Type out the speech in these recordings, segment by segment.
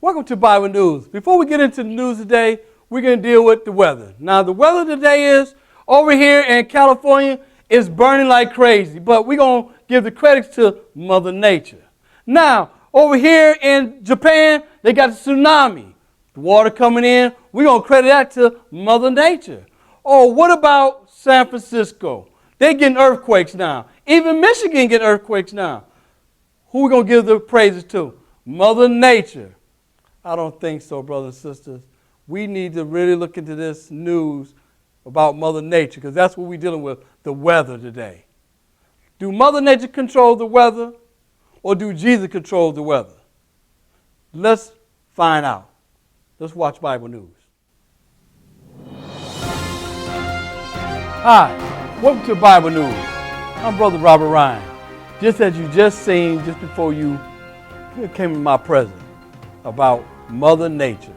Welcome to Bible News. Before we get into the news today, we're going to deal with the weather. Now, the weather today is, over here in California, it's burning like crazy, but we're going to give the credits to Mother Nature. Now, over here in Japan, they got the tsunami. The water coming in, we're going to credit that to Mother Nature. Oh, what about San Francisco? They're getting earthquakes now. Even Michigan getting earthquakes now. Who are we going to give the praises to? Mother Nature. I don't think so, brothers and sisters. We need to really look into this news about Mother Nature, because that's what we're dealing with, the weather today. Do Mother Nature control the weather, or do Jesus control the weather? Let's find out. Let's watch Bible News. Hi, welcome to Bible News. I'm Brother Robert Ryan. Just as you just seen, just before you came in my presence, about Mother Nature.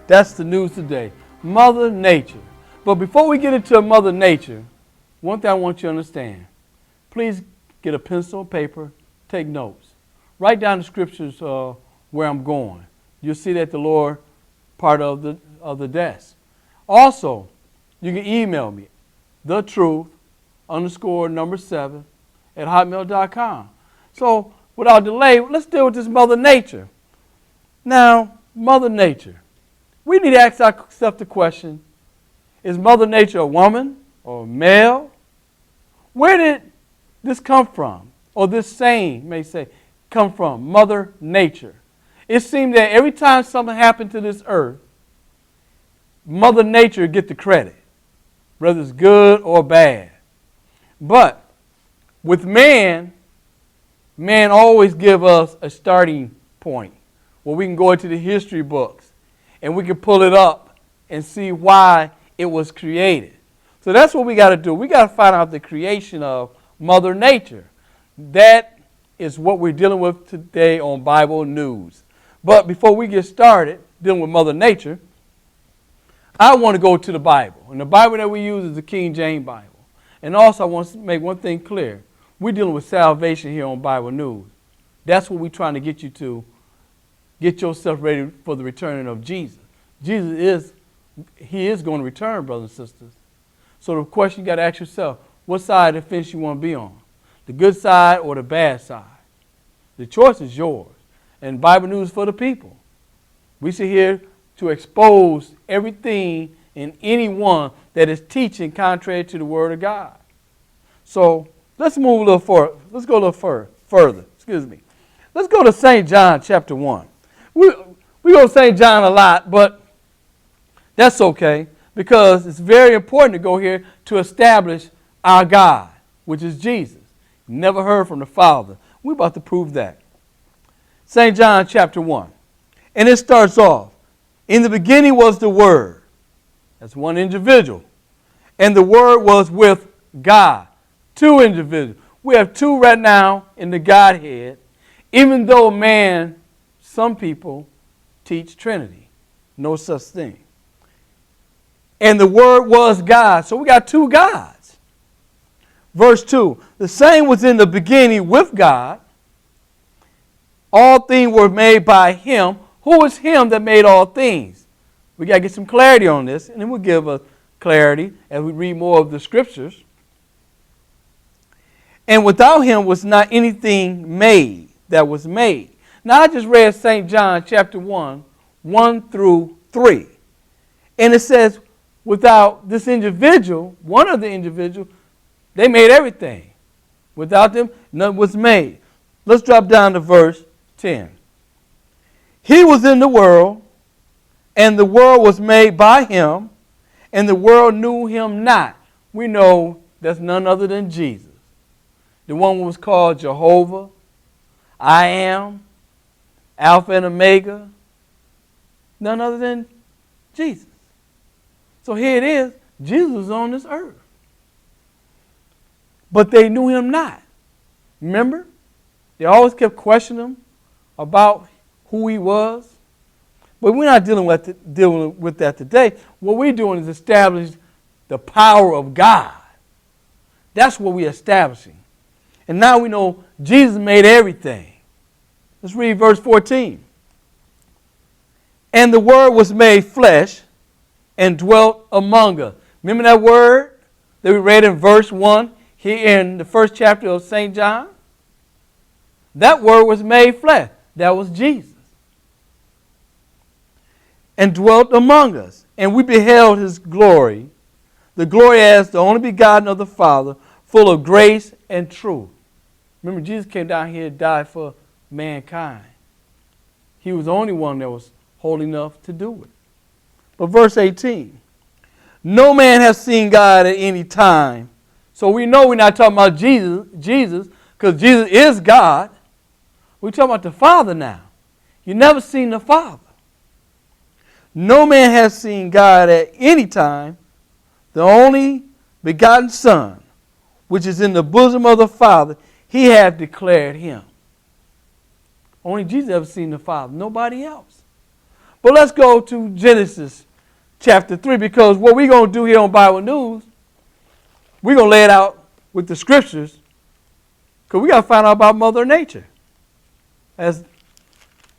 That's the news today. Mother Nature. But before we get into Mother Nature, one thing I want you to understand. Please get a pencil and paper, take notes. Write down the scriptures where I'm going. You'll see that the lower part of the desk. Also, you can email me, thetruth_7@hotmail.com. So, without delay, let's deal with this Mother Nature. Now, Mother Nature. We need to ask ourselves the question, is Mother Nature a woman or a male? Where did this come from? Or this saying, may say, come from, Mother Nature. It seems that every time something happened to this earth, Mother Nature get the credit, whether it's good or bad. But with man always give us a starting point where we can go into the history books and we can pull it up and see why it was created. So that's what we got to do. We got to find out the creation of Mother Nature. That is what we're dealing with today on Bible News. But before we get started dealing with Mother Nature, I want to go to the Bible. And the Bible that we use is the King James Bible. And also I want to make one thing clear. We're dealing with salvation here on Bible News. That's what we're trying to get you to. Get yourself ready for the returning of Jesus. He is going to return, brothers and sisters. So the question you got to ask yourself, what side of the fence you want to be on? The good side or the bad side? The choice is yours. And Bible News for the people. We sit here to expose everything and anyone that is teaching contrary to the Word of God. So let's move a little further. Let's go a little further. Let's go to St. John chapter 1. We go to St. John a lot, but that's okay, because it's very important to go here to establish our God, which is Jesus. Never heard from the Father. We're about to prove that. St. John chapter 1. And it starts off, in the beginning was the Word. That's one individual. And the Word was with God. Two individuals. We have two right now in the Godhead, even though some people teach Trinity. No such thing. And the Word was God. So we got two gods. Verse 2. The same was in the beginning with God. All things were made by Him. Who is Him that made all things? We got to get some clarity on this, and then we'll give us clarity as we read more of the scriptures. And without Him was not anything made that was made. Now, I just read St. John chapter 1, 1 through 3. And it says, without this individual, one of the individuals, they made everything. Without them, none was made. Let's drop down to verse 10. He was in the world, and the world was made by Him, and the world knew Him not. We know that's none other than Jesus. The one who was called Jehovah, I am, Alpha and Omega, none other than Jesus. So here it is, Jesus was on this earth. But they knew Him not. Remember? They always kept questioning Him about who He was. But we're not dealing with that today. What we're doing is establishing the power of God. That's what we're establishing. And now we know Jesus made everything. Let's read verse 14. And the Word was made flesh and dwelt among us. Remember that word that we read in verse 1 here in the first chapter of St. John? That Word was made flesh. That was Jesus. And dwelt among us. And we beheld his glory, the glory as the only begotten of the Father, full of grace and truth. Remember, Jesus came down here and died for mankind. He was the only one that was holy enough to do it. But verse 18, no man has seen God at any time. So we know we're not talking about Jesus, because Jesus is God. We're talking about the Father now. You never seen the Father. No man has seen God at any time. The only begotten Son, which is in the bosom of the Father, he hath declared him. Only Jesus ever seen the Father, nobody else. But let's go to Genesis chapter 3, because what we're going to do here on Bible News, we're going to lay it out with the scriptures, because we got to find out about Mother Nature. As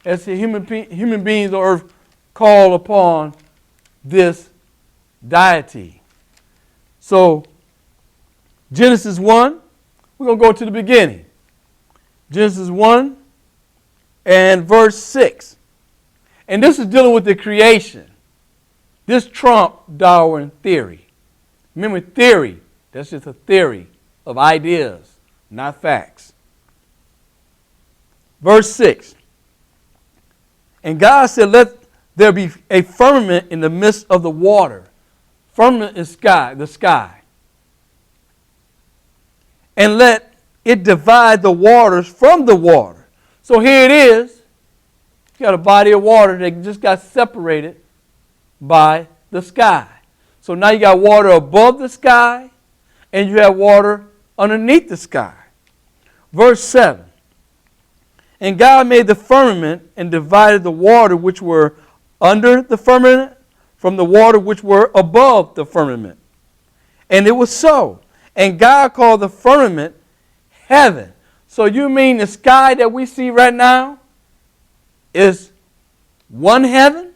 the human beings on earth call upon this deity. So, Genesis 1, we're going to go to the beginning. Genesis 1 and verse 6. And this is dealing with the creation. This trumped Darwin theory. Remember, theory, that's just a theory of ideas, not facts. Verse 6. And God said, let there be a firmament in the midst of the water. Firmament is sky, the sky. And let it divide the waters from the water. So here it is. You got a body of water that just got separated by the sky. So now you got water above the sky and you have water underneath the sky. Verse 7. And God made the firmament and divided the water which were under the firmament from the water which were above the firmament. And it was so. And God called the firmament heaven. So you mean the sky that we see right now is one heaven?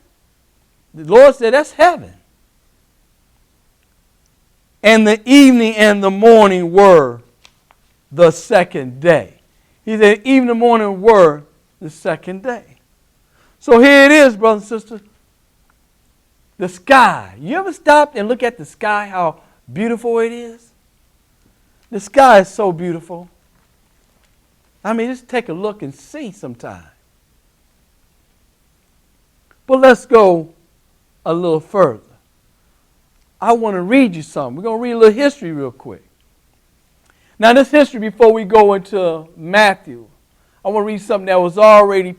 The Lord said that's heaven. And the evening and the morning were the second day. He said evening and morning were the second day. So here it is, brothers and sisters. The sky. You ever stop and look at the sky, how beautiful it is? The sky is so beautiful. I mean, just take a look and see sometime. But let's go a little further. I want to read you something. We're going to read a little history real quick. Now, this history, before we go into Matthew, I want to read something that was already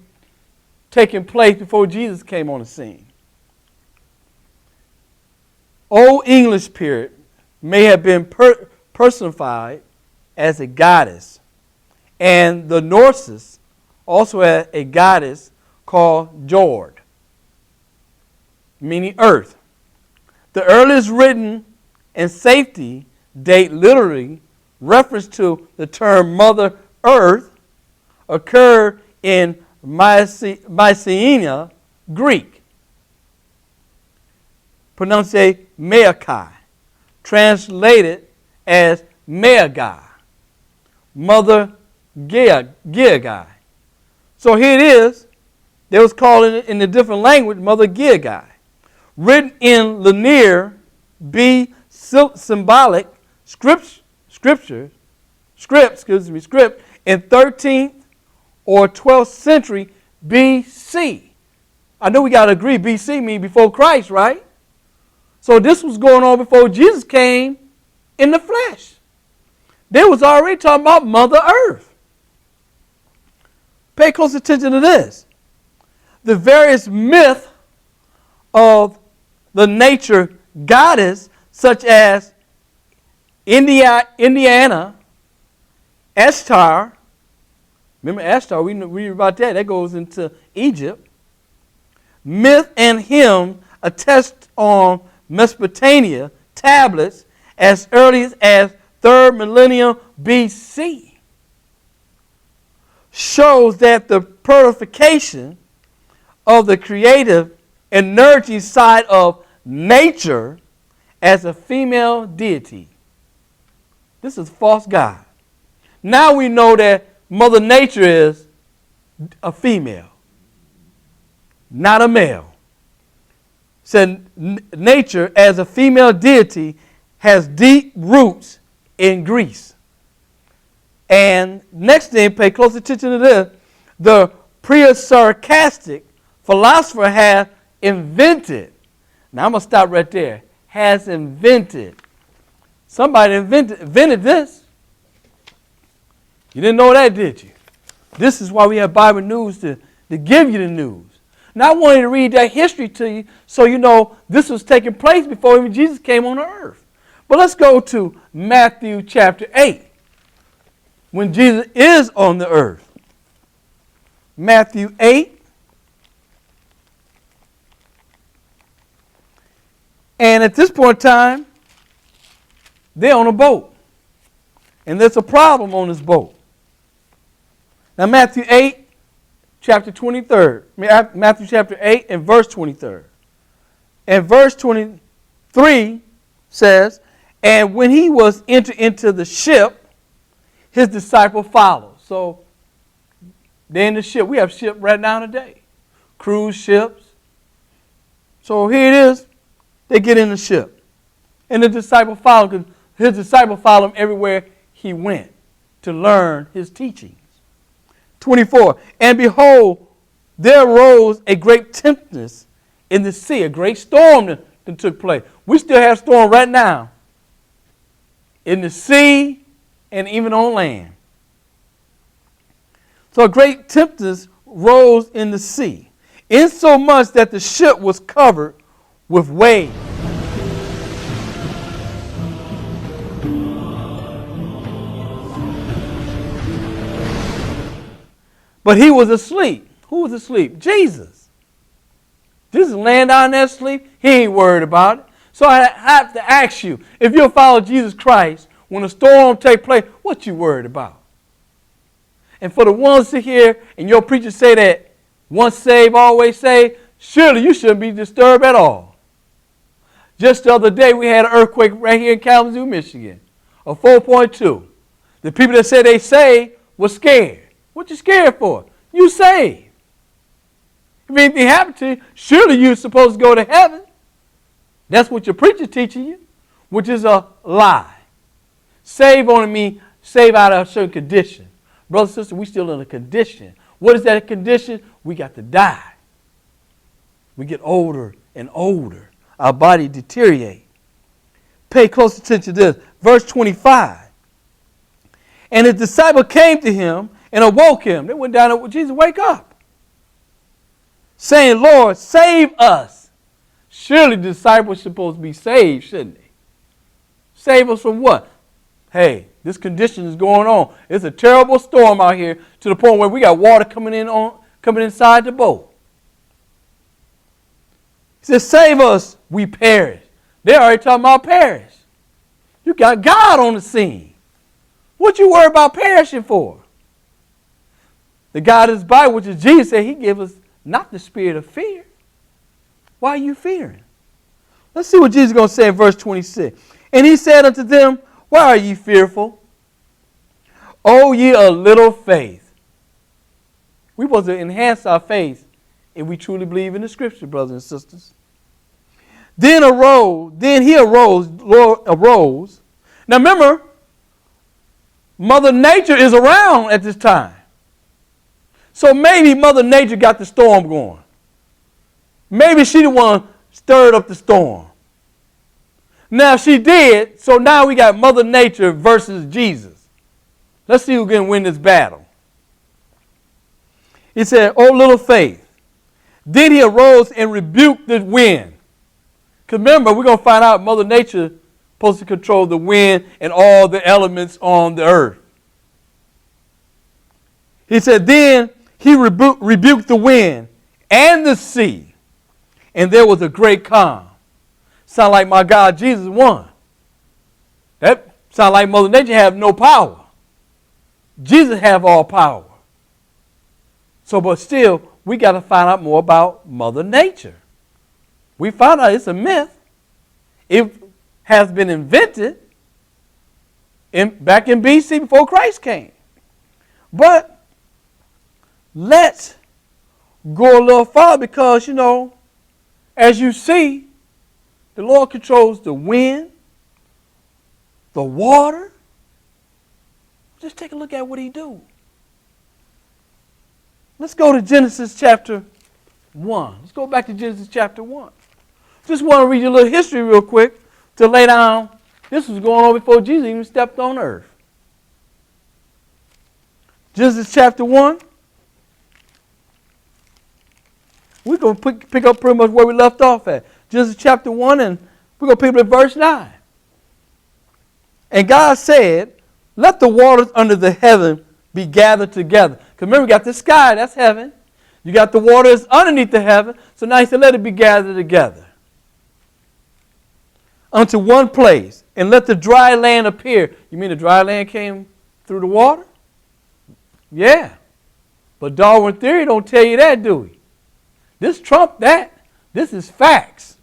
taking place before Jesus came on the scene. Old English period may have been personified as a goddess. And the Norses also had a goddess called Jord, meaning earth. The earliest written and safety date literally reference to the term Mother Earth occurred in Mycenae, Greek. Pronounced Maokai, translated as Meagai, Mother Giagai. So here it is. They was calling it in a different language, Mother Giagai. Written in linear B symbolic script in 13th or 12th century BC. I know we got to agree BC means before Christ, right? So this was going on before Jesus came in the flesh. They was already talking about Mother Earth. Pay close attention to this. The various myths of the nature goddess, such as Indiana, Ashtar. Remember Ashtar, we read about that. That goes into Egypt. Myth and hymn attest on Mesopotamia tablets as early as 3rd millennium BC. Shows that the purification of the creative and nurturing side of nature as a female deity. This is false God. Now we know that Mother Nature is a female, not a male. Said nature as a female deity has deep roots in Greece. And next thing, pay close attention to this. The pre-sarcastic philosopher has invented. Now I'm going to stop right there. Has invented. Somebody invented this. You didn't know that, did you? This is why we have Bible News to give you the news. Now I wanted to read that history to you so you know this was taking place before even Jesus came on the earth. But let's go to Matthew chapter 8, when Jesus is on the earth. Matthew 8. And at this point in time, they're on a boat. And there's a problem on this boat. Now Matthew 8, chapter 23. Matthew chapter 8 and verse 23. And verse 23 says, and when he was entered into the ship, his disciple followed. So they're in the ship. We have ships right now today. Cruise ships. So here it is. They get in the ship. And the disciple followed, because his disciple followed him everywhere he went to learn his teachings. 24. And behold, there arose a great tempest in the sea, a great storm that took place. We still have storm right now in the sea and even on land. So a great tempest rose in the sea, insomuch that the ship was covered with waves. But he was asleep. Who was asleep? Jesus. Jesus laying down there asleep. He ain't worried about it. So I have to ask you, if you'll follow Jesus Christ, when a storm take place, what you worried about? And for the ones to hear and your preacher say that once saved, always saved, surely you shouldn't be disturbed at all. Just the other day we had an earthquake right here in Kalamazoo, Michigan, of 4.2. The people that said they saved were scared. What you scared for? You saved. If anything happened to you, surely you're supposed to go to heaven. That's what your preacher teaching you, which is a lie. Save only means save out of a certain condition. Brother, sister, we still in a condition. What is that condition? We got to die. We get older and older. Our body deteriorate. Pay close attention to this. Verse 25. And his disciple came to him and awoke him. They went down and Jesus, wake up. Saying, Lord, save us. Surely the disciples are supposed to be saved, shouldn't they? Save us from what? Hey, this condition is going on. It's a terrible storm out here to the point where we got water coming inside the boat. He says, save us, we perish. They're already talking about perish. You got God on the scene. What you worry about perishing for? The God of this Bible, which is Jesus, said he gave us not the spirit of fear. Why are you fearing? Let's see what Jesus is going to say in verse 26. And he said unto them, why are ye fearful? O ye of little faith. We're supposed to enhance our faith if we truly believe in the scripture, brothers and sisters. Then he arose. Now remember, Mother Nature is around at this time. So maybe Mother Nature got the storm going. Maybe she the one stirred up the storm. Now she did, so now we got Mother Nature versus Jesus. Let's see who can win this battle. He said, O little faith. Then he arose and rebuked the wind. Because remember, we're going to find out Mother Nature is supposed to control the wind and all the elements on the earth. He said, then he rebuked the wind and the sea, and there was a great calm. Sound like my God Jesus won. That sound like Mother Nature have no power. Jesus have all power. So, but still, we got to find out more about Mother Nature. We found out it's a myth. It has been invented back in BC before Christ came. But let's go a little farther because, as you see, the Lord controls the wind, the water. Just take a look at what he do. Let's go to Genesis chapter 1. Let's go back to Genesis chapter 1. Just want to read you a little history real quick to lay down. This was going on before Jesus even stepped on earth. Genesis chapter 1. We're going to pick up pretty much where we left off at. Genesis chapter 1, and we're going to pick up at verse 9. And God said, let the waters under the heaven be gathered together. Because remember, we got the sky, that's heaven. You got the waters underneath the heaven. So now he said, let it be gathered together unto one place, and let the dry land appear. You mean the dry land came through the water? Yeah. But Darwin theory don't tell you that, do we? This trumped that. This is facts.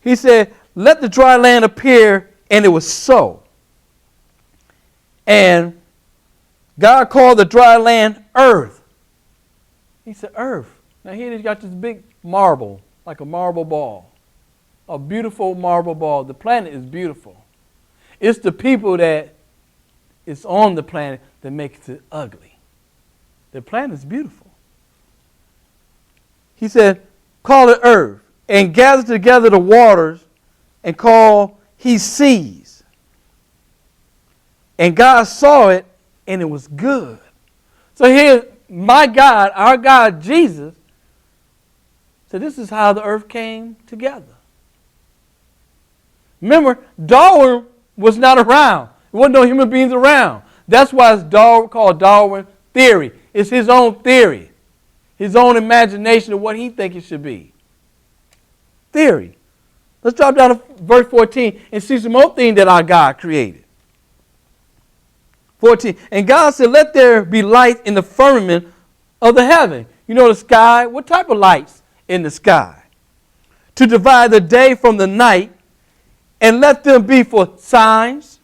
He said, let the dry land appear, and it was so. And God called the dry land earth. He said earth. Now here he's got this big marble, like a marble ball. A beautiful marble ball. The planet is beautiful. It's the people that is on the planet that makes it ugly. The planet is beautiful. He said, call it earth, and gather together the waters, and call he seas. And God saw it, and it was good. So here, my God, our God, Jesus, said this is how the earth came together. Remember, Darwin was not around. There wasn't no human beings around. That's why it's called Darwin theory. It's his own theory. His own imagination of what he thinks it should be. Theory. Let's drop down to verse 14 and see some more things that our God created. 14. And God said, let there be light in the firmament of the heaven. You know the sky? What type of lights in the sky? To divide the day from the night, and let them be for signs,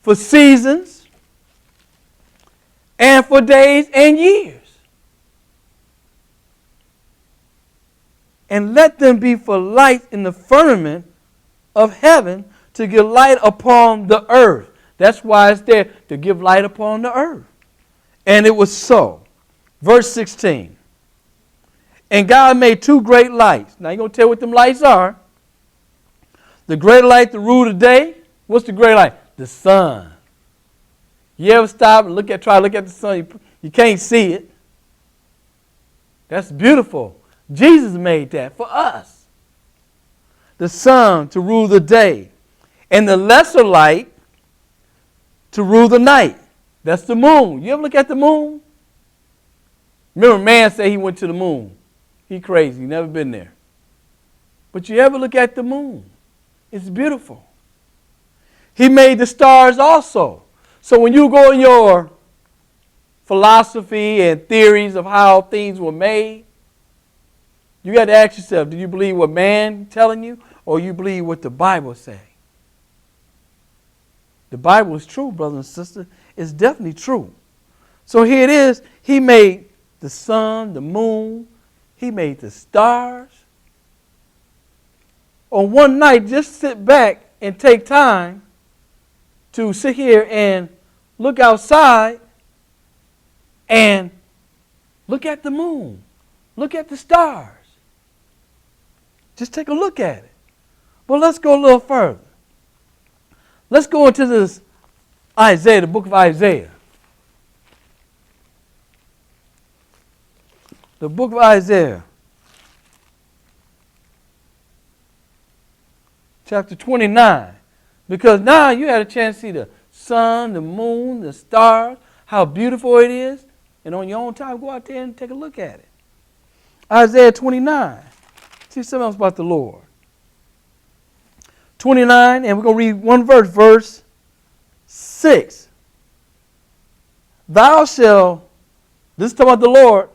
for seasons, and for days and years. And let them be for light in the firmament of heaven to give light upon the earth. That's why it's there, to give light upon the earth. And it was so. Verse 16. And God made two great lights. Now you're going to tell what them lights are. The great light to rule the day. What's the great light? The sun. You ever stop and try to look at the sun? You can't see it. That's beautiful. Jesus made that for us. The sun to rule the day. And the lesser light to rule the night. That's the moon. You ever look at the moon? Remember, man said he went to the moon. He crazy. He never been there. But you ever look at the moon? It's beautiful. He made the stars also. So when you go in your philosophy and theories of how things were made, you got to ask yourself, do you believe what man telling you, or you believe what the Bible say? The Bible is true, brothers and sisters. It's definitely true. So here it is. He made the sun, the moon. He made the stars. On one night, just sit back and take time to sit here and look outside and look at the moon. Look at the stars. Just take a look at it. But let's go a little further. Let's go into this Isaiah, the book of Isaiah. The book of Isaiah. Chapter 29. Because now you had a chance to see the sun, the moon, the stars, how beautiful it is. And on your own time, go out there and take a look at it. Isaiah 29. See something else about the Lord. 29, and we're going to read one verse, verse 6. Thou shalt, this is talking about the Lord,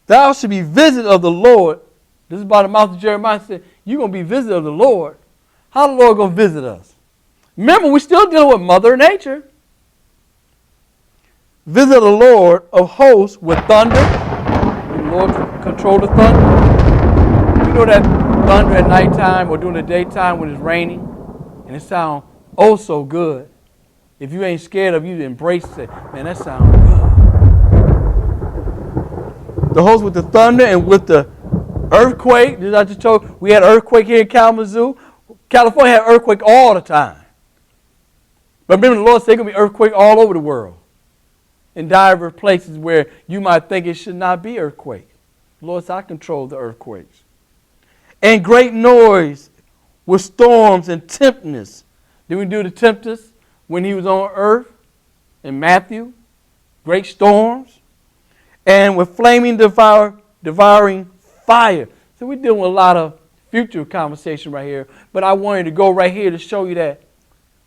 thou shalt be visited of the Lord This is by the mouth of Jeremiah. He said, you're going to be visited of the Lord. How the Lord going to visit us? Remember, we're still dealing with Mother Nature. Visit the Lord of hosts with thunder. The Lord control the thunder. You know that thunder at nighttime or during the daytime when it's raining, and it sounds oh so good. If you ain't scared of you to embrace it, man, that sounds good. The host with the thunder and with the earthquake. As I just told you, we had an earthquake here in Kalamazoo. California had earthquake all the time. But remember, the Lord said there's going to be earthquake all over the world. In diverse places where you might think it should not be earthquake. The Lord said, I control the earthquakes. And great noise with storms and tempest. Did we do the tempest when he was on earth in Matthew? Great storms. And with flaming devouring fire. So we're dealing with a lot of future conversation right here. But I wanted to go right here to show you that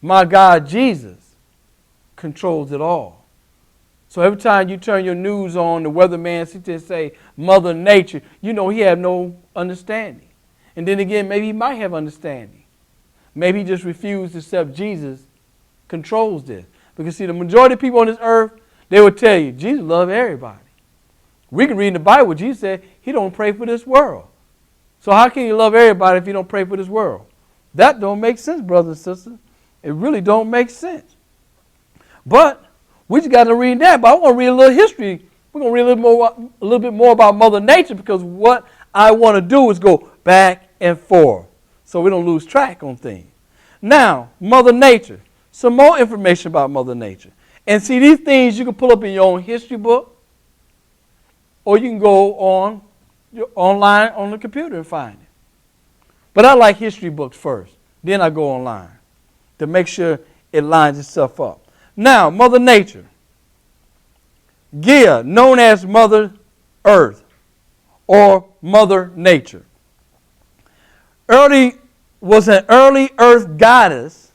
my God, Jesus, controls it all. So every time you turn your news on, the weatherman sits there and say, Mother Nature, you know he have no understanding. And then again, maybe he might have understanding. Maybe he just refused to accept Jesus controls this. Because see, the majority of people on this earth, they will tell you, Jesus loves everybody. We can read in the Bible, Jesus said he don't pray for this world. So how can you love everybody if you don't pray for this world? That don't make sense, brothers and sisters. It really don't make sense. But we just got to read that. But I want to read a little history. We're going to read a little bit more about Mother Nature, because what I want to do is go back and forth so we don't lose track on things. Now, Mother Nature. Some more information about Mother Nature. And see, these things you can pull up in your own history book, or you can go online on the computer and find it. But I like history books first. Then I go online to make sure it lines itself up. Now, Mother Nature. Gaia, known as Mother Earth or Mother Nature. Was an early earth goddess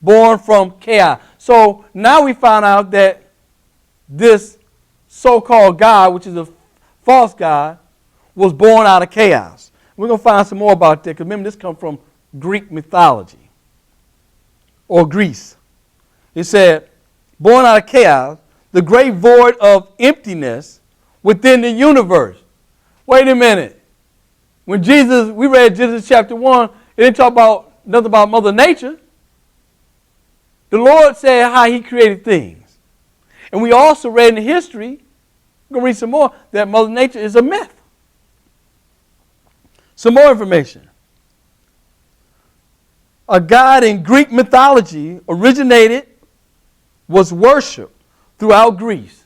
born from chaos. So now we found out that this so-called God, which is a false God, was born out of chaos. We're going to find some more about that, because remember, this comes from Greek mythology or Greece. It said, born out of chaos, the great void of emptiness within the universe. Wait a minute. When we read Genesis chapter 1, it didn't talk about nothing about Mother Nature. The Lord said how he created things. And we also read in the history, we're going to read some more, that Mother Nature is a myth. Some more information. A god in Greek mythology was worshipped throughout Greece.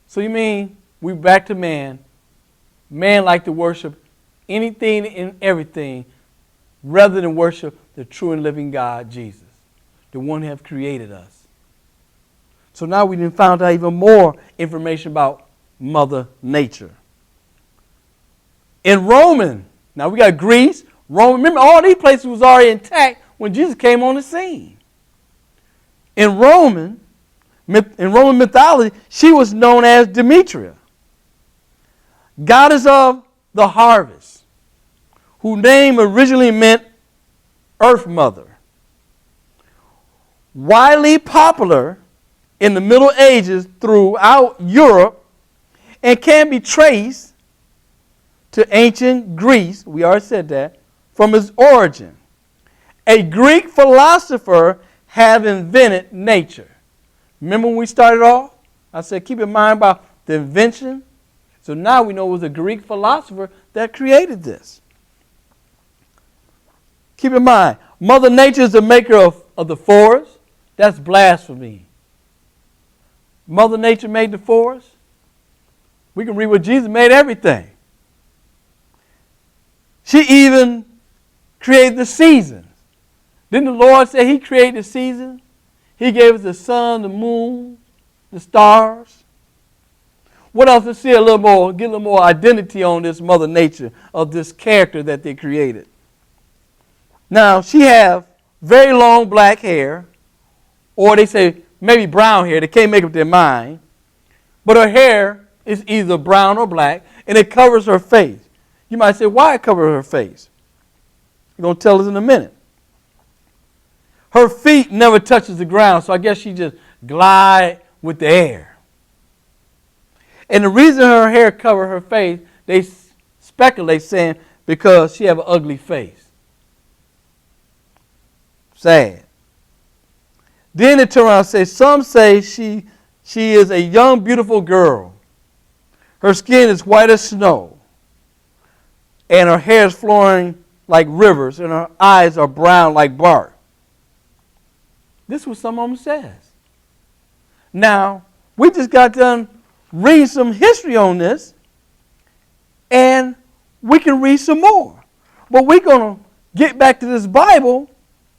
So you mean we back to man. Man like to worship anything and everything rather than worship the true and living God, Jesus, the one who have created us. So now we done found out even more information about Mother Nature. In Roman, now we got Greece, Rome. Remember, all these places was already intact when Jesus came on the scene. In Roman mythology, she was known as Demetra, goddess of the harvest, whose name originally meant Earth Mother. Widely popular in the Middle Ages throughout Europe, and can be traced to ancient Greece, we already said that, from its origin. A Greek philosopher had invented nature. Remember when we started off? I said keep in mind about the invention. So now we know it was a Greek philosopher that created this. Keep in mind, Mother Nature is the maker of the forest. That's blasphemy. Mother Nature made the forest. We can read what Jesus made everything. She even created the seasons. Didn't the Lord say he created the seasons? He gave us the sun, the moon, the stars. What else? Let's see get a little more identity on this Mother Nature of this character that they created. Now, she have very long black hair, or they say maybe brown hair. They can't make up their mind. But her hair is either brown or black, and it covers her face. You might say, why cover her face? You're going to tell us in a minute. Her feet never touches the ground, so I guess she just glide with the air. And the reason her hair covered her face, they speculate saying because she have an ugly face. Sad. Then they turn around and say, some say she is a young, beautiful girl. Her skin is white as snow, and her hair is flowing like rivers, and her eyes are brown like bark. This is what some of them says. Now, we just got done reading some history on this, and we can read some more. But we're going to get back to this Bible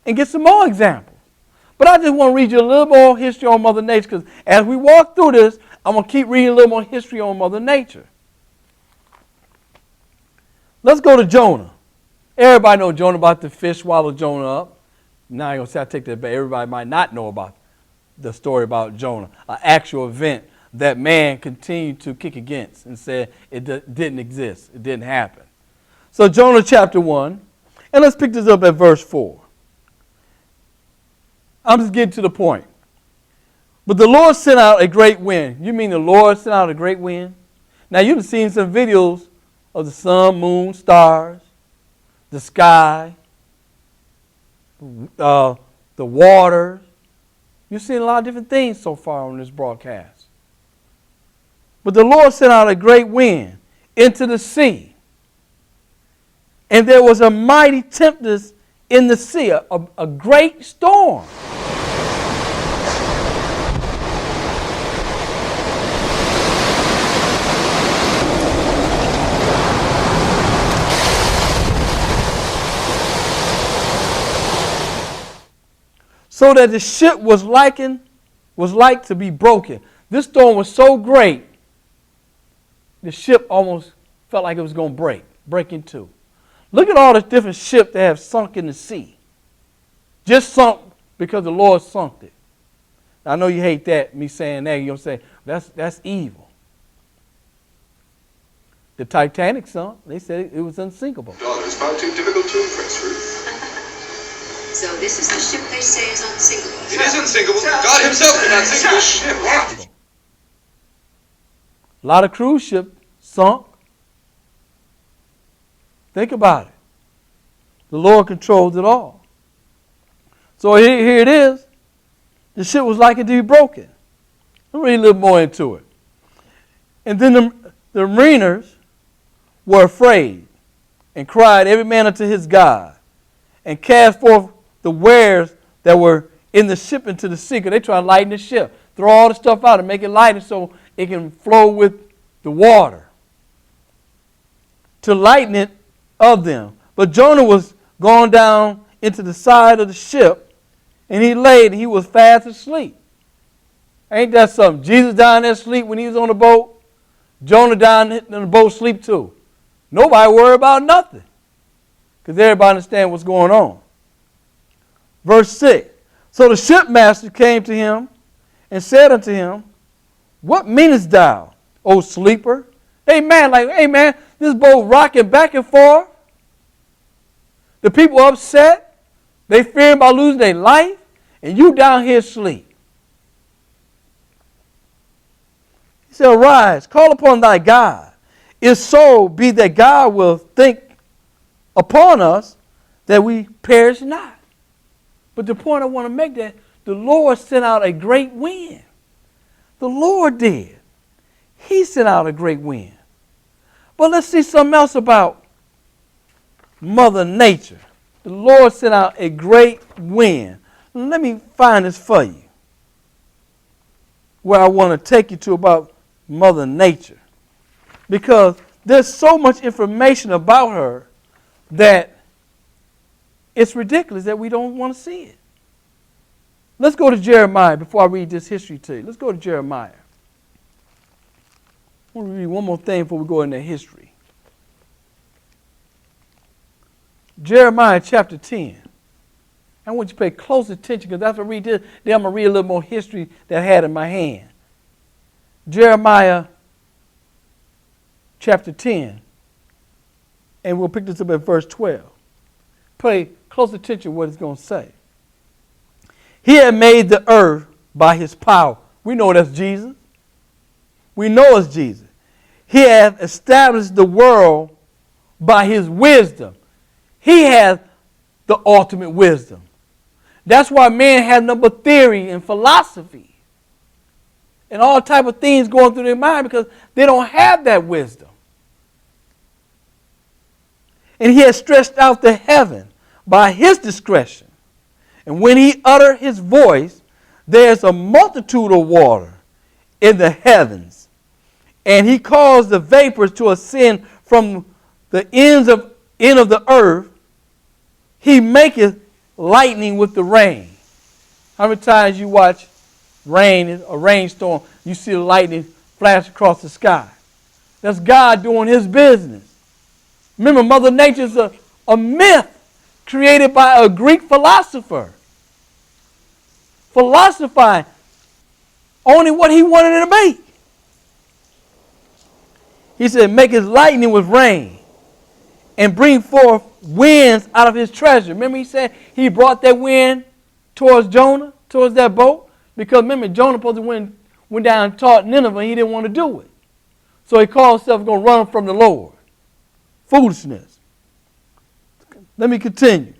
and get some more examples. But I just want to read you a little more history on Mother Nature, because as we walk through this, I'm going to keep reading a little more history on Mother Nature. Let's go to Jonah. Everybody know Jonah, about the fish swallowed Jonah up. Now I'm going to say I take that back. Everybody might not know about the story about Jonah, an actual event that man continued to kick against and said it didn't exist. It didn't happen. So Jonah chapter 1, and let's pick this up at verse 4. I'm just getting to the point. But the Lord sent out a great wind. You mean the Lord sent out a great wind? Now you've seen some videos of the sun, moon, stars, the sky, the water. You've seen a lot of different things so far on this broadcast. But the Lord sent out a great wind into the sea. And there was a mighty tempest in the sea, a great storm. So that the ship was like to be broken. This storm was so great, the ship almost felt like it was going to break in two. Look at all the different ships that have sunk in the sea. Just sunk because the Lord sunk it. I know you hate that, me saying that. You'll say, that's evil. The Titanic sunk. They said it was unsinkable. It's far too difficult to impress, Ruth. So this is the ship they say is unsinkable. It is unsinkable. God himself cannot sink this ship. A lot of cruise ships sunk. Think about it. The Lord controls it all. So here it is. The ship was like it to be broken. Let me read a little more into it. And then the mariners were afraid and cried every man unto his God and cast forth the wares that were in the ship into the sea, because they try to lighten the ship. Throw all the stuff out and make it lighter so it can flow with the water, to lighten it of them. But Jonah was gone down into the side of the ship, and he laid, and he was fast asleep. Ain't that something? Jesus down there asleep when he was on the boat. Jonah down in the boat asleep too. Nobody worried about nothing, because everybody understand what's going on. Verse 6. So the shipmaster came to him and said unto him, what meanest thou, O sleeper? Hey man, this boat rocking back and forth. The people upset. They fearing about losing their life. And you down here asleep. He said, arise, call upon thy God. If so be that God will think upon us that we perish not. But the point I want to make that the Lord sent out a great wind. The Lord did. He sent out a great wind. But let's see something else about Mother Nature. The Lord sent out a great wind. Let me find this for you, where I want to take you to about Mother Nature. Because there's so much information about her that it's ridiculous that we don't want to see it. Let's go to Jeremiah before I read this history to you. Let's go to Jeremiah. I want to read one more thing before we go into history. Jeremiah chapter 10. I want you to pay close attention, because after I read this, then I'm going to read a little more history that I had in my hand. Jeremiah chapter 10 And we'll pick this up at verse 12. Pay close attention to what it's going to say. He had made the earth by his power. We know that's Jesus. We know it's Jesus. He hath established the world by his wisdom. He has the ultimate wisdom. That's why man has no but theory and philosophy and all type of things going through their mind because they don't have that wisdom. And he has stretched out the heaven by his discretion. And when he uttered his voice, there's a multitude of water in the heavens. And he caused the vapors to ascend from the end of the earth. He maketh lightning with the rain. How many times you watch rain, a rainstorm, you see the lightning flash across the sky? That's God doing his business. Remember, Mother Nature is a myth created by a Greek philosopher. Philosophizing only what he wanted to make. He said, make his lightning with rain and bring forth winds out of his treasure. Remember he said he brought that wind towards Jonah, towards that boat? Because remember, Jonah supposed to went down and taught Nineveh and he didn't want to do it. So he called himself going to run from the Lord. Foolishness. Let me continue.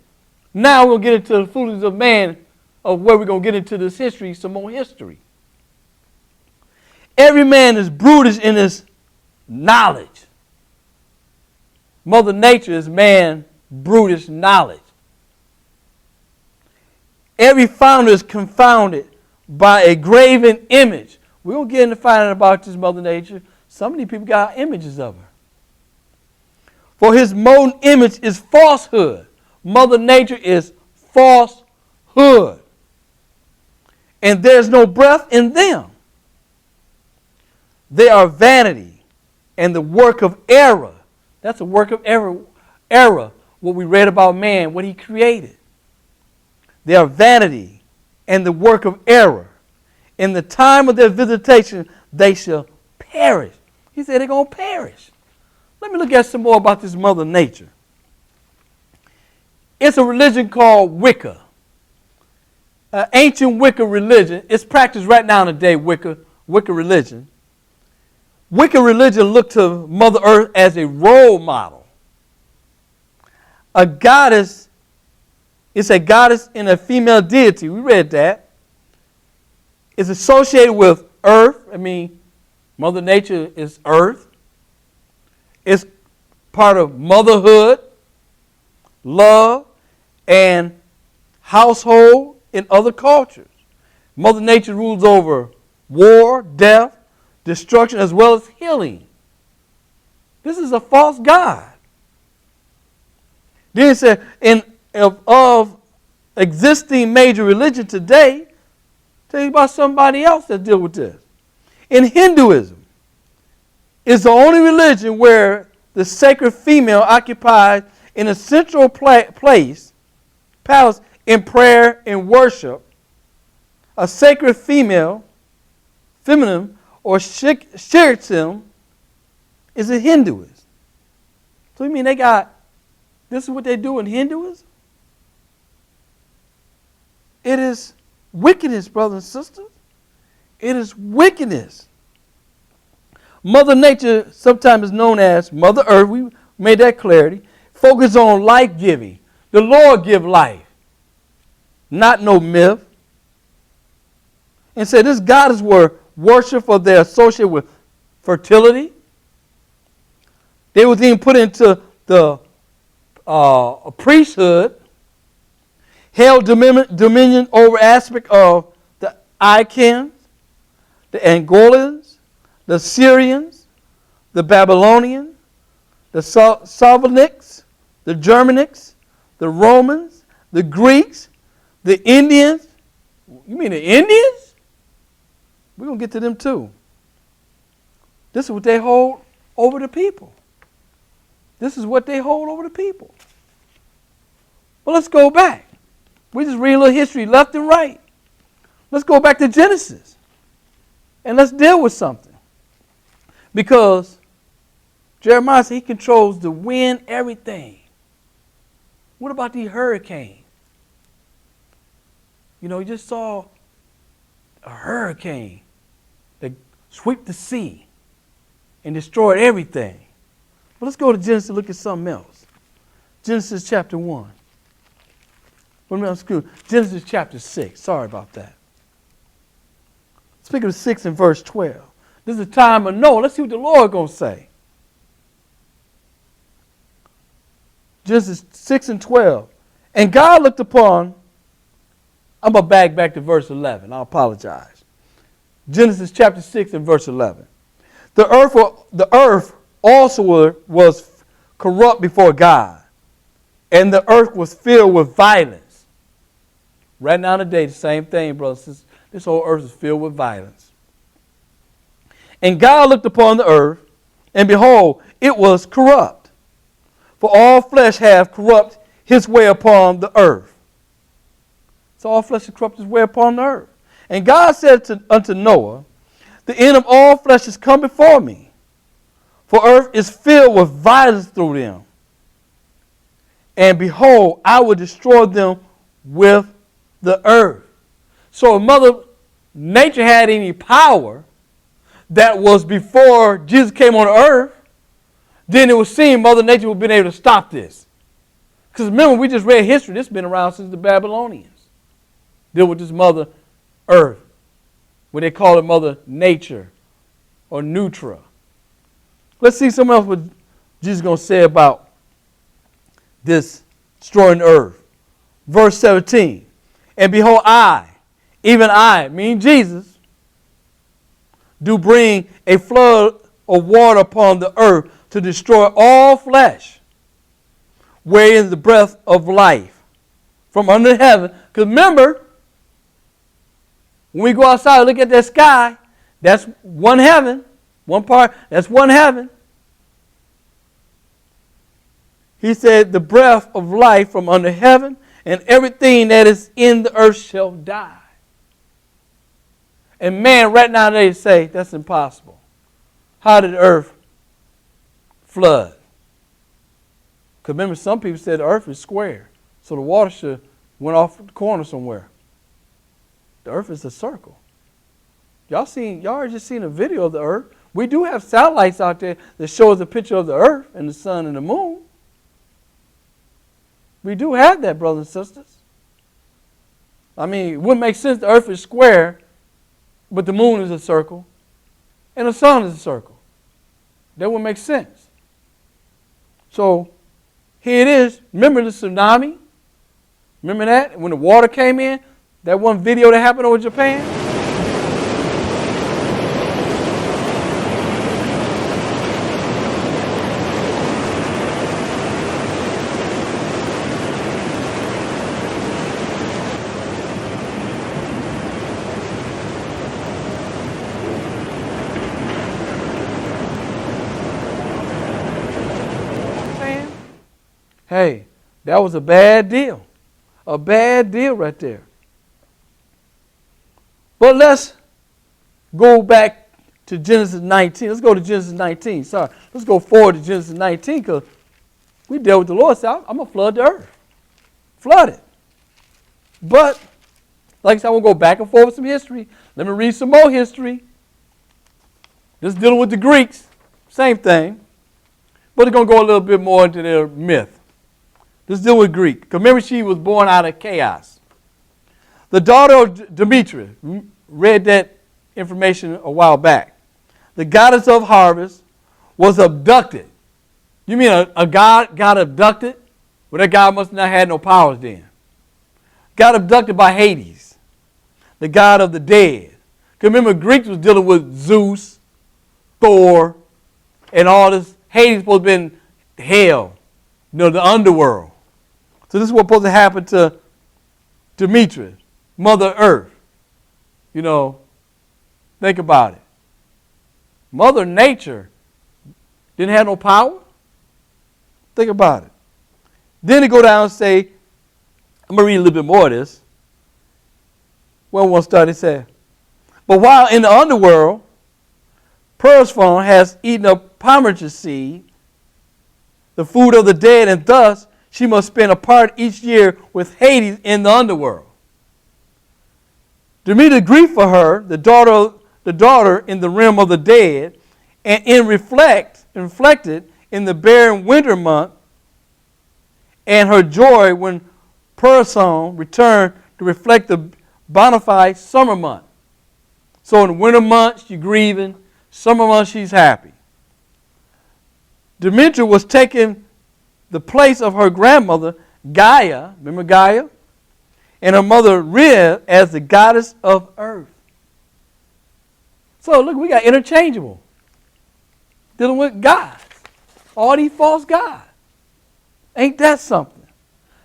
Now we'll get into the foolishness of man, of where we're going to get into this history, some more history. Every man is brutish in his knowledge. Mother Nature is man brutish knowledge. Every founder is confounded by a graven image. We're going to get into finding about this Mother Nature. Some of these people got images of her. For his molten image is falsehood. Mother Nature is falsehood. And there's no breath in them. They are vanity and the work of error. That's a work of error, what we read about man, what he created. They are vanity and the work of error. In the time of their visitation, they shall perish. He said they're going to perish. Let me look at some more about this Mother Nature. It's a religion called Wicca. Ancient Wicca religion. It's practiced right now today, Wicca religion. Wicca religion looked to Mother Earth as a role model. A goddess, it's a goddess and a female deity. We read that. It's associated with earth. Mother Nature is earth. It's part of motherhood, love, and household in other cultures. Mother Nature rules over war, death, destruction, as well as healing. This is a false god. Then it said, of existing major religion today, tell you about somebody else that deal with this. In Hinduism, it's the only religion where the sacred female occupies in a central palace in prayer and worship. A sacred feminine, or Shaktism is a Hinduism. So you mean this is what they do in Hinduism? It is wickedness, brothers and sisters. It is wickedness. Mother Nature sometimes is known as Mother Earth. We made that clarity. Focus on life giving. The Lord give life, not no myth. And said this goddess were worshipped for their association with fertility. They was even put into the priesthood, held dominion over aspect of the Icans, the Angolans, the Syrians, the Babylonians, the Slavonics, the Germanics, the Romans, the Greeks, the Indians. You mean the Indians? We're going to get to them too. This is what they hold over the people. This is what they hold over the people. Well, let's go back. We just read a little history left and right. Let's go back to Genesis. And let's deal with something. Because Jeremiah said he controls the wind, everything. What about these hurricanes? You know, you just saw a hurricane that swept the sea and destroyed everything. But let's go to Genesis and look at something else. Genesis chapter 1. Genesis chapter 6. Sorry about that. Speaking of 6 and verse 12. This is the time of Noah. Let's see what the Lord is going to say. Genesis 6 and 12. And God looked upon, I'm going to back to verse 11. I apologize. Genesis chapter 6 and verse 11. The earth also was corrupt before God, and the earth was filled with violence. Right now today, the same thing, brothers. This whole earth is filled with violence. And God looked upon the earth, and behold, it was corrupt. For all flesh hath corrupt his way upon the earth. So all flesh hath corrupt his way upon the earth. And God said unto Noah, the end of all flesh is come before me, for earth is filled with violence through them. And behold, I will destroy them with the earth. So if Mother Nature had any power that was before Jesus came on earth, then it would seem Mother Nature would have been able to stop this. Because remember, we just read history. This has been around since the Babylonians. Deal with this Mother Earth, what they call it Mother Nature or Nutra. Let's see something else what Jesus is going to say about this destroying the earth. Verse 17. And behold, I, even I, meaning Jesus, do bring a flood of water upon the earth to destroy all flesh, wherein the breath of life from under heaven. Because remember, when we go outside and look at that sky, that's one heaven, one part, that's one heaven. He said, the breath of life from under heaven, and everything that is in the earth shall die. And man, right now they say that's impossible. How did the earth flood? Because remember, some people said the earth is square, so the water should went off the corner somewhere. The earth is a circle. Y'all just seen a video of the earth. We do have satellites out there that show us a picture of the earth and the sun and the moon. We do have that, brothers and sisters. I mean, it wouldn't make sense the earth is square, but the moon is a circle, and the sun is a circle. That wouldn't make sense. So, here it is. Remember the tsunami? Remember that? When the water came in? That one video that happened over Japan? Hey, that was a bad deal. A bad deal right there. But let's go back to Genesis 19. Let's go to Genesis 19. Sorry. Let's go forward to Genesis 19 because we dealt with the Lord. So I'm going to flood the earth. Flood it. But, like I said, I will go back and forth with some history. Let me read some more history. This is dealing with the Greeks. Same thing. But it's going to go a little bit more into their myth. Let's deal with Greek. Because remember, she was born out of chaos. The daughter of Demeter, read that information a while back. The goddess of harvest was abducted. You mean a god got abducted? Well, that god must not have had no powers then. Got abducted by Hades, the god of the dead. Because remember, Greeks was dealing with Zeus, Thor, and all this. Hades supposed to have been hell, the underworld. So this is what's supposed to happen to Demeter, Mother Earth. Think about it. Mother Nature didn't have no power. Think about it. Then they go down and say, I'm going to read a little bit more of this. Well, we'll start. It said, but while in the underworld, Persephone has eaten up Pomeran's seed, the food of the dead, and thus she must spend a part each year with Hades in the underworld. Demeter grieved for her, the daughter in the realm of the dead, and reflected in the barren winter month, and her joy when Person returned to reflect the bona fide summer month. So in the winter months, she's grieving. Summer months, she's happy. Demeter was taking the place of her grandmother, Gaia, remember Gaia? And her mother, Rhea, as the goddess of earth. So look, we got interchangeable. Dealing with gods. All these false gods. Ain't that something?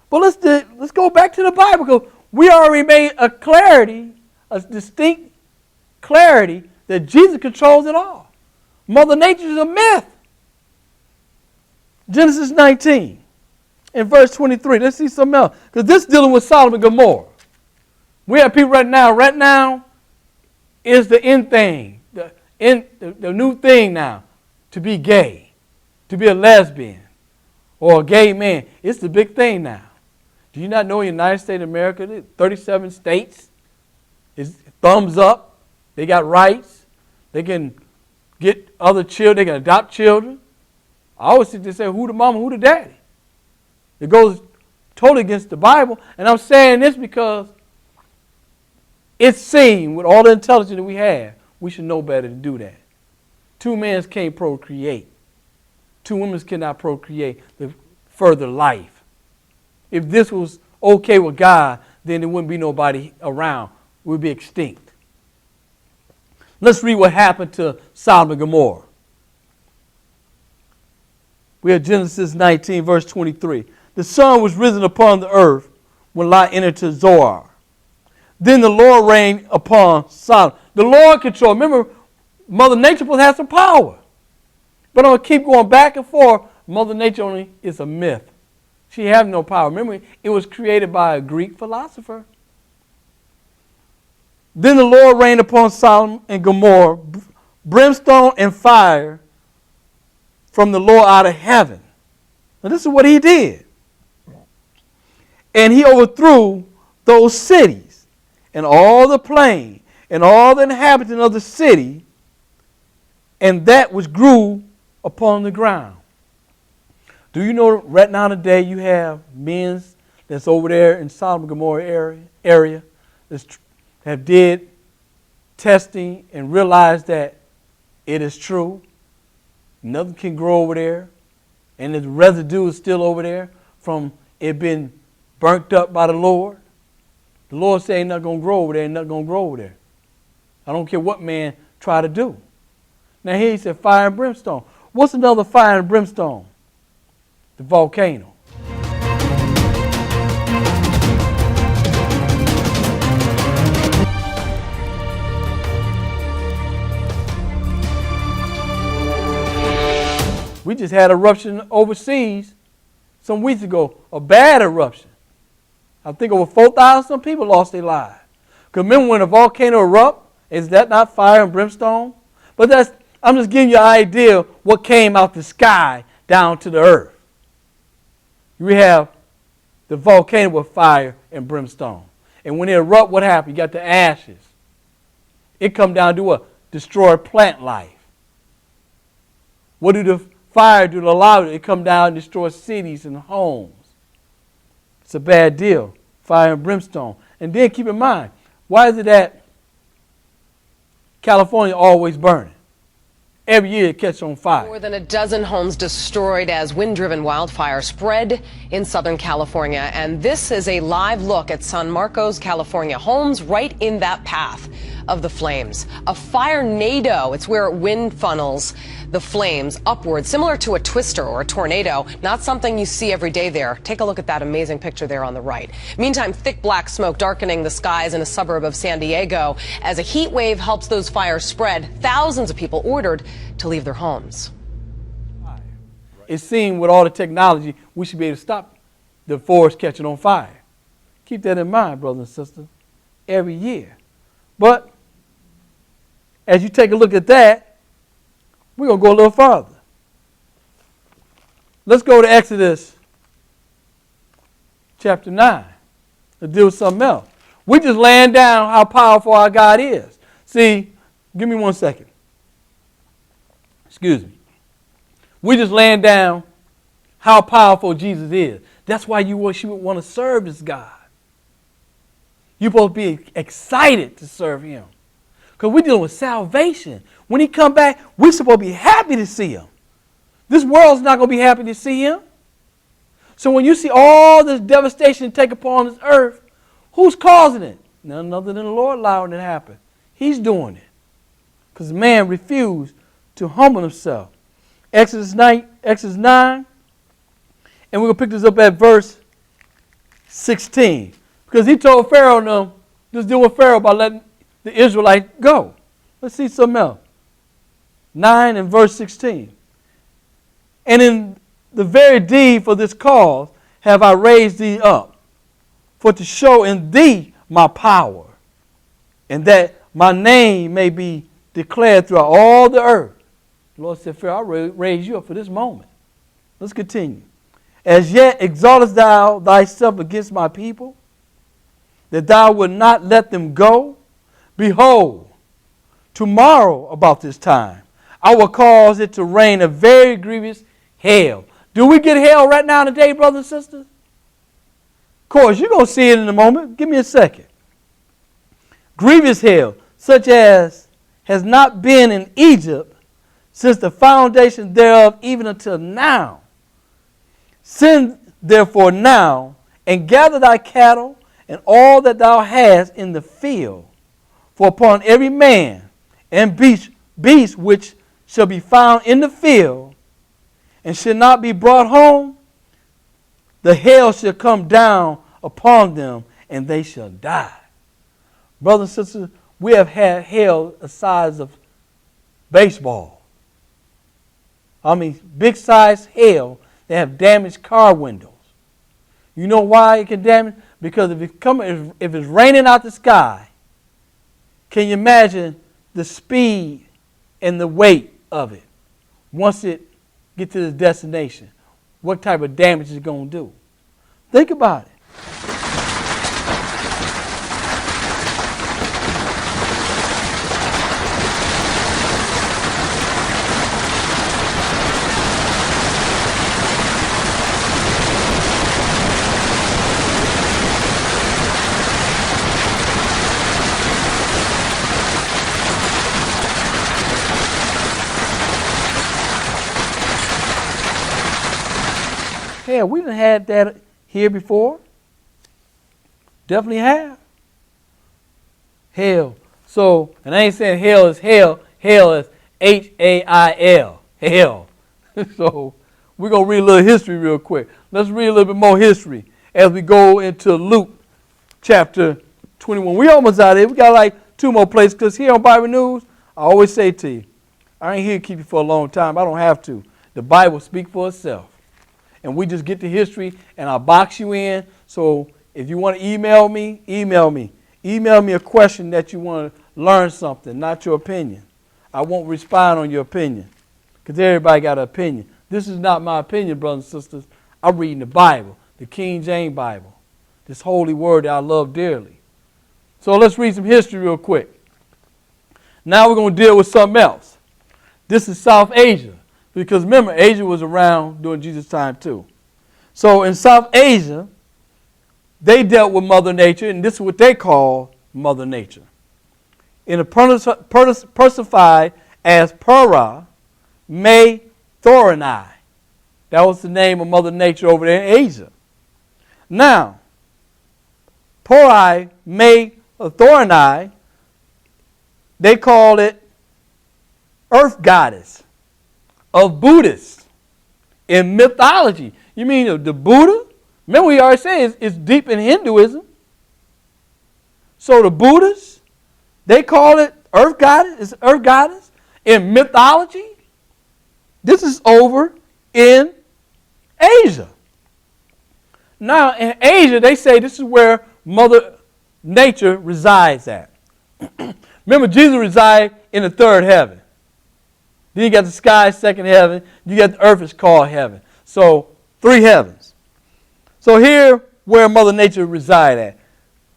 But let's go back to the Bible, because we already made a clarity, a distinct clarity, that Jesus controls it all. Mother Nature is a myth. Genesis 19 in verse 23. Let's see something else, because this is dealing with Sodom and Gomorrah. We have people right now is the end thing, the new thing now, to be gay, to be a lesbian, or a gay man. It's the big thing now. Do you not know in the United States of America, 37 states, is thumbs up. They got rights. They can get other children. They can adopt children. I always think they say, who the mama, who the daddy? It goes totally against the Bible. And I'm saying this because it's seen with all the intelligence that we have, we should know better to do that. Two men can't procreate. Two women cannot procreate the further life. If this was okay with God, then there wouldn't be nobody around. We'd be extinct. Let's read what happened to Sodom and Gomorrah. We have Genesis 19, verse 23. The sun was risen upon the earth when Lot entered to Zoar. Then the Lord reigned upon Sodom. The Lord controlled. Remember, Mother Nature supposed to have some power. But I'm going to keep going back and forth. Mother Nature only is a myth. She has no power. Remember, it was created by a Greek philosopher. Then the Lord rained upon Sodom and Gomorrah brimstone and fire from the Lord out of heaven. Now this is what he did. And he overthrew those cities and all the plain and all the inhabitants of the city and that which grew upon the ground. Do you know right now today you have men that's over there in Sodom and Gomorrah area that have did testing and realized that it is true. Nothing can grow over there. And the residue is still over there from it being burnt up by the Lord. The Lord said ain't nothing going to grow over there, ain't nothing going to grow over there. I don't care what man try to do. Now here he said fire and brimstone. What's another fire and brimstone? The volcano. We just had an eruption overseas some weeks ago, a bad eruption. I think over 4,000 people lost their lives. Because remember when a volcano erupts, is that not fire and brimstone? But I'm just giving you an idea what came out the sky down to the earth. We have the volcano with fire and brimstone. And when it erupts, what happens? You got the ashes. It come down to what? Destroy plant life. What do the fire do to allow it? It come down and destroy cities and homes. It's a bad deal. Fire and brimstone. And then keep in mind, why is it that California always burning? Every year it catches on fire. More than a dozen homes destroyed as wind-driven wildfire spread in Southern California. And this is a live look at San Marcos, California. Homes right in that path of the flames. A fire-nado. It's where wind funnels the flames upward, similar to a twister or a tornado. Not something you see every day there. Take a look at that amazing picture there on the right. Meantime, thick black smoke darkening the skies in a suburb of San Diego. As a heat wave helps those fires spread, thousands of people ordered to leave their homes. It seems with all the technology, we should be able to stop the forest catching on fire. Keep that in mind, brothers and sisters, every year. But as you take a look at that, we're going to go a little further. Let's go to Exodus chapter 9 to deal with something else. We just laying down how powerful our God is. See, give me 1 second. Excuse me. We just laying down how powerful Jesus is. That's why you would want to serve this God. You're supposed to be excited to serve him. Because we're dealing with salvation. When he come back, we're supposed to be happy to see him. This world's not going to be happy to see him. So when you see all this devastation take upon this earth, who's causing it? None other than the Lord allowing it to happen. He's doing it. Because man refused to humble himself. Exodus 9, and we're going to pick this up at verse 16. Because he told Pharaoh and them, just deal with Pharaoh by letting the Israelites go. Let's see something else. 9 and verse 16. And in the very deed for this cause have I raised thee up, for to show in thee my power, and that my name may be declared throughout all the earth. The Lord said, Pharaoh, I raise you up for this moment. Let's continue. As yet exaltest thou thyself against my people, that thou would not let them go? Behold, tomorrow about this time, I will cause it to rain a very grievous hail. Do we get hail right now today, brothers and sisters? Of course, you're going to see it in a moment. Give me a second. Grievous hail, such as has not been in Egypt since the foundation thereof, even until now. Send therefore now, and gather thy cattle, and all that thou hast in the field. For upon every man and beast which shall be found in the field, and shall not be brought home, the hail shall come down upon them, and they shall die. Brothers and sisters, we have had hail the size of baseball. I mean, big size hail that have damaged car windows. You know why it can damage? Because if it's raining out the sky, can you imagine the speed and the weight of it once it gets to the destination? What type of damage it's going to do? Think about it. Yeah, we done had that here before. Definitely have. Hell. So, and I ain't saying hell is hell. Hell is H-A-I-L. Hell. So, we're going to read a little history real quick. Let's read a little bit more history as we go into Luke chapter 21. We almost out of here. We got like 2 more places because here on Bible News, I always say to you, I ain't here to keep you for a long time. I don't have to. The Bible speaks for itself. And we just get the history, and I'll box you in. So if you want to email me, email me. Email me a question that you want to learn something, not your opinion. I won't respond on your opinion because everybody got an opinion. This is not my opinion, brothers and sisters. I'm reading the Bible, the King James Bible, this holy word that I love dearly. So let's read some history real quick. Now we're going to deal with something else. This is South Asia. Because remember, Asia was around during Jesus' time too. So in South Asia, they dealt with Mother Nature, and this is what they call Mother Nature. In a personified as Pura Me Thorinai. That was the name of Mother Nature over there in Asia. Now, Pura Me Thorinai, they call it Earth Goddess of Buddhists in mythology. You mean the Buddha? Remember we already said it's deep in Hinduism. So the Buddhists, they call it Earth Goddess. It's Earth Goddess in mythology. This is over in Asia. Now in Asia, they say this is where Mother Nature resides at. Remember, Jesus resided in the 3rd heaven. Then you got the sky, 2nd heaven. You got the earth is called heaven. So 3 heavens. So here where Mother Nature reside at,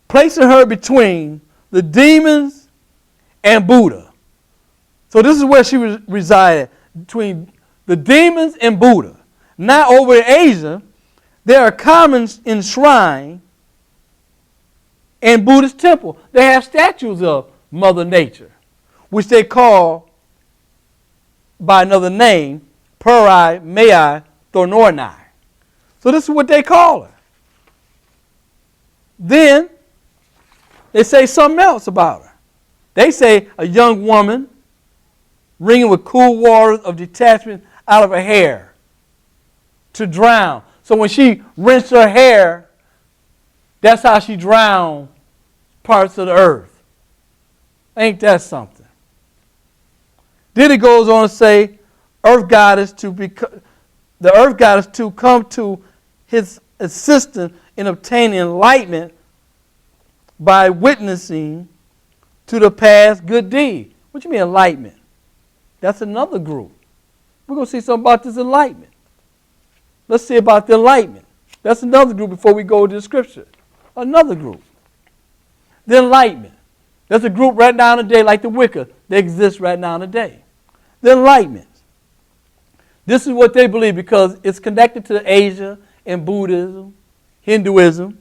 placing her between the demons and Buddha. So this is where she resided, between the demons and Buddha. Now over in Asia, there are common enshrined in Buddhist temple. They have statues of Mother Nature, which they call by another name, Purai Mei Thornornai. So this is what they call her. Then they say something else about her. They say a young woman wringing with cool waters of detachment out of her hair to drown. So when she rinsed her hair, that's how she drowned parts of the earth. Ain't that something? Then it goes on to say, the earth goddess to come to his assistance in obtaining enlightenment by witnessing to the past good deed. What you mean enlightenment? That's another group. We're going to see something about this enlightenment. Let's see about the enlightenment. That's another group before we go to the scripture. Another group. The enlightenment. There's a group right now today like the Wicca. They exist right now today. The enlightenment. This is what they believe because it's connected to Asia and Buddhism, Hinduism.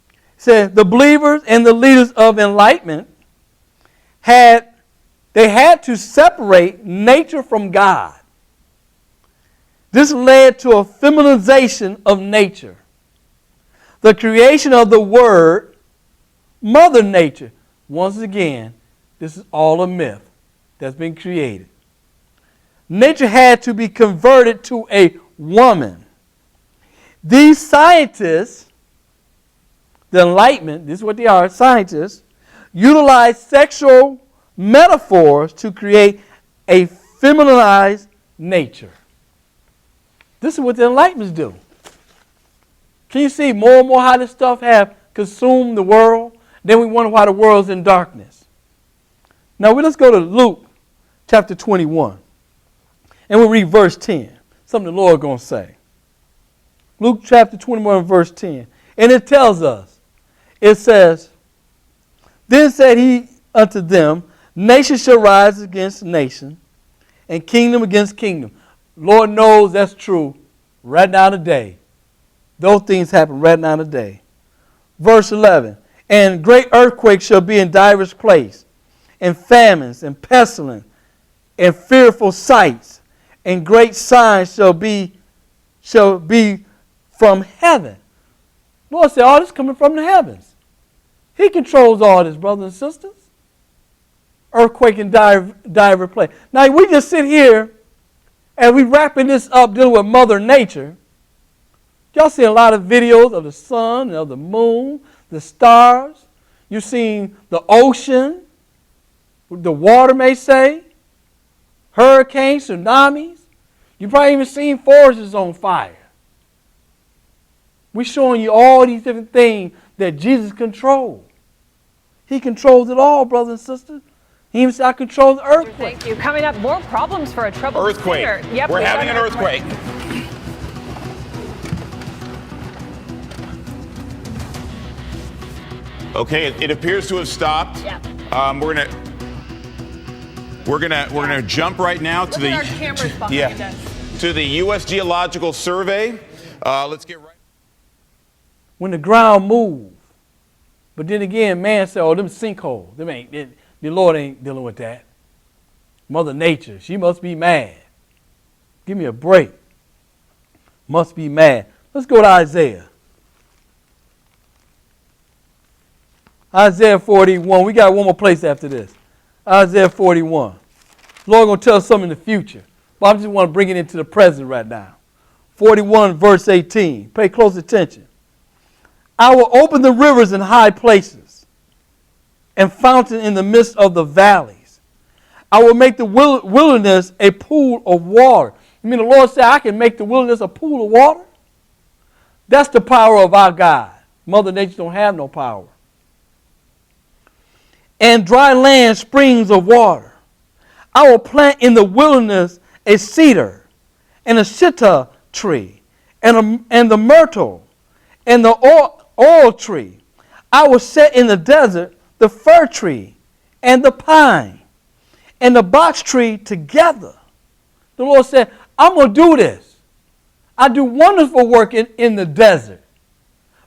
It says the believers and the leaders of enlightenment had to separate nature from God. This led to a feminization of nature. The creation of the word, Mother Nature. Once again, this is all a myth that's been created. Nature had to be converted to a woman. These scientists, the Enlightenment, this is what they are, scientists, utilize sexual metaphors to create a feminized nature. This is what the Enlightenments do. Can you see more and more how this stuff have consumed the world? Then we wonder why the world's in darkness. Now let's go to Luke chapter 21. And we'll read verse 10. Something the Lord going to say. Luke chapter 21 verse 10. And it tells us, it says, then said he unto them, nation shall rise against nation, and kingdom against kingdom. Lord knows that's true right now today. Those things happen right now today. Verse 11, and great earthquakes shall be in divers places, and famines, and pestilence, and fearful sights, and great signs shall be from heaven. Lord said, all this coming from the heavens. He controls all this, brothers and sisters. Earthquake and diver place. Now we just sit here and we wrapping this up dealing with Mother Nature. Y'all see a lot of videos of the sun and of the moon, the stars. You've seen the ocean, the water may say, hurricanes, tsunamis. You've probably even seen forests on fire. We're showing you all these different things that Jesus controls. He controls it all, brothers and sisters. He even said, I control the earthquake. Thank you. Coming up, more problems for a troubled earthquake. singer. Yep, We're having an earthquake. Okay, it appears to have stopped. Yeah. We're gonna jump right now to Look at our cameras behind us. to the U.S. Geological Survey. Let's get right. When the ground moves, but then again, man said, "Oh, them sinkholes. The Lord ain't dealing with that." Mother Nature, she must be mad. Give me a break. Must be mad. Let's go to Isaiah. Isaiah 41. We got one more place after this. Isaiah 41. Lord going to tell us something in the future. But I just want to bring it into the present right now. 41 verse 18. Pay close attention. I will open the rivers in high places and fountain in the midst of the valleys. I will make the wilderness a pool of water. I mean, the Lord said, I can make the wilderness a pool of water? That's the power of our God. Mother Nature don't have no power. And dry land springs of water. I will plant in the wilderness a cedar and a shittah tree, and the myrtle, and the oil tree. I will set in the desert the fir tree and the pine and the box tree together. The Lord said, I'm going to do this. I do wonderful work in the desert.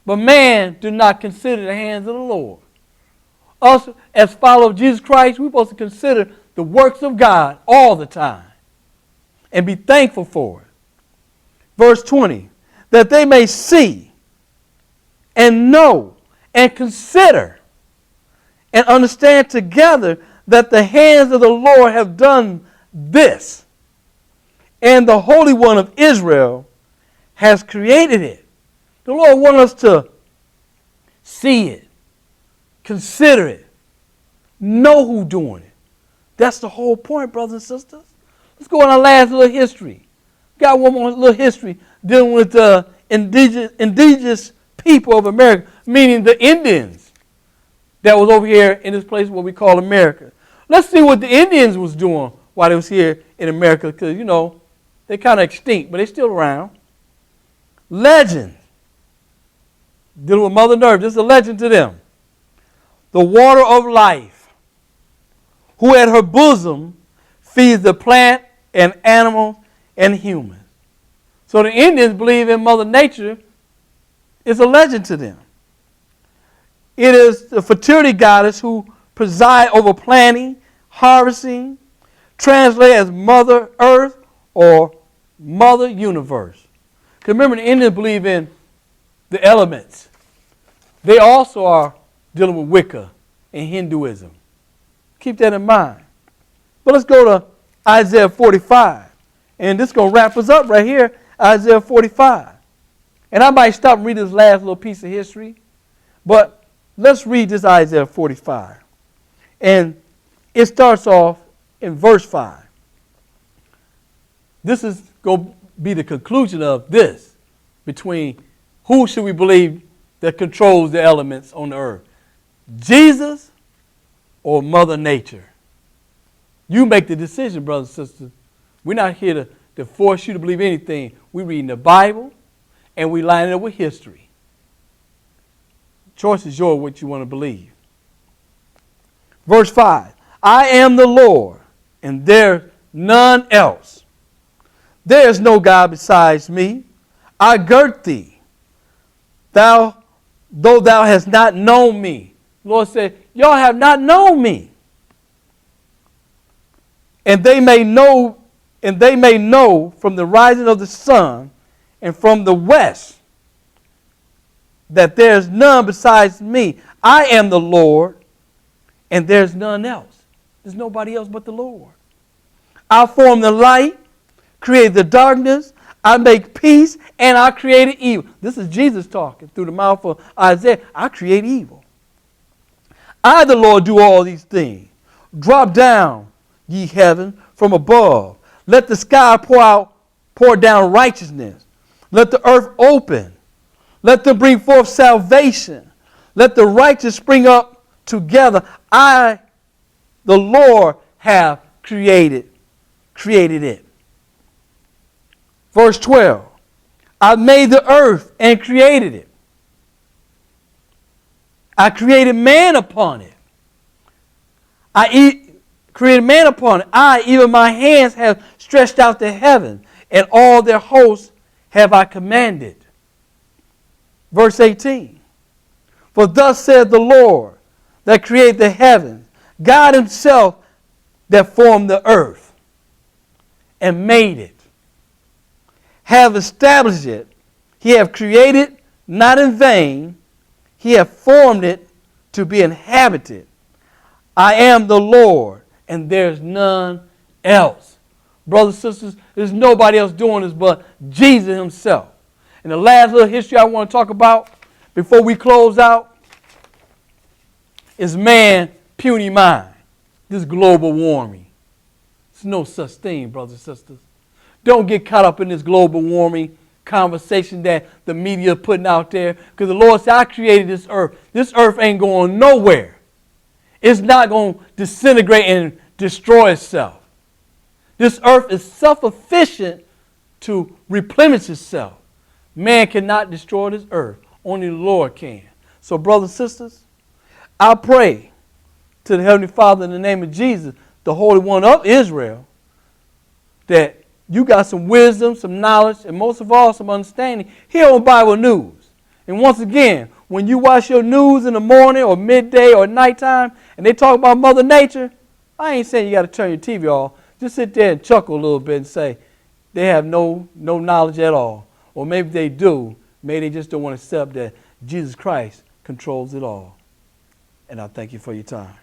But man do not consider the hands of the Lord. Us, as followers of Jesus Christ, we're supposed to consider the works of God all the time and be thankful for it. Verse 20, that they may see and know and consider and understand together that the hands of the Lord have done this, and the Holy One of Israel has created it. The Lord wants us to see it, consider it, know who's doing it. That's the whole point, brothers and sisters. Let's go on our last little history. Got one more little history dealing with the indigenous people of America, meaning the Indians that was over here in this place what we call America. Let's see what the Indians was doing while they was here in America, because, you know, they're kind of extinct, but they're still around. Legend. Dealing with Mother Earth. This is a legend to them. The water of life, who at her bosom feeds the plant and animals and humans. So the Indians believe in Mother Nature. It's a legend to them. It is the fertility goddess who preside over planting, harvesting, translated as Mother Earth or Mother Universe. Because remember, the Indians believe in the elements. They also are dealing with Wicca and Hinduism. Keep that in mind. But let's go to Isaiah 45. And this is going to wrap us up right here, Isaiah 45. And I might stop and read this last little piece of history. But let's read this Isaiah 45. And it starts off in verse 5. This is going to be the conclusion of this between who should we believe that controls the elements on the earth, Jesus or Mother Nature. You make the decision, brothers and sisters. We're not here to force you to believe anything. We're reading the Bible and we line it up with history. Choice is yours what you want to believe. Verse 5, I am the Lord, and there's none else. There is no God besides me. I girt thee, though thou hast not known me. The Lord said, y'all have not known me. And they may know from the rising of the sun and from the west that there's none besides me. I am the Lord, and there's none else. There's nobody else but the Lord. I form the light, create the darkness, I make peace, and I created evil. This is Jesus talking through the mouth of Isaiah. I create evil. I, the Lord, do all these things. Drop down, ye heaven, from above. Let the sky pour down righteousness. Let the earth open. Let them bring forth salvation. Let the righteous spring up together. I, the Lord, have created it. Verse 12, I made the earth and created it. I created man upon it. Created man upon it. I, even my hands, have stretched out the heaven, and all their hosts have I commanded. Verse 18, for thus said the Lord that created the heavens, God himself that formed the earth and made it, have established it. He have created not in vain. He have formed it to be inhabited. I am the Lord, and there's none else. Brothers and sisters, there's nobody else doing this but Jesus himself. And the last little history I want to talk about before we close out is man's puny mind, this global warming. There's no such thing, brothers and sisters. Don't get caught up in this global warming conversation that the media is putting out there, because the Lord said, I created this earth. This earth ain't going nowhere. It's not going to disintegrate and destroy itself. This earth is self-sufficient to replenish itself. Man cannot destroy this earth. Only the Lord can. So, brothers and sisters, I pray to the Heavenly Father in the name of Jesus, the Holy One of Israel, that you got some wisdom, some knowledge, and most of all, some understanding here on Bible News. And once again, when you watch your news in the morning or midday or nighttime and they talk about Mother Nature, I ain't saying you got to turn your TV off. Just sit there and chuckle a little bit and say they have no knowledge at all. Or maybe they do. Maybe they just don't want to accept that Jesus Christ controls it all. And I thank you for your time.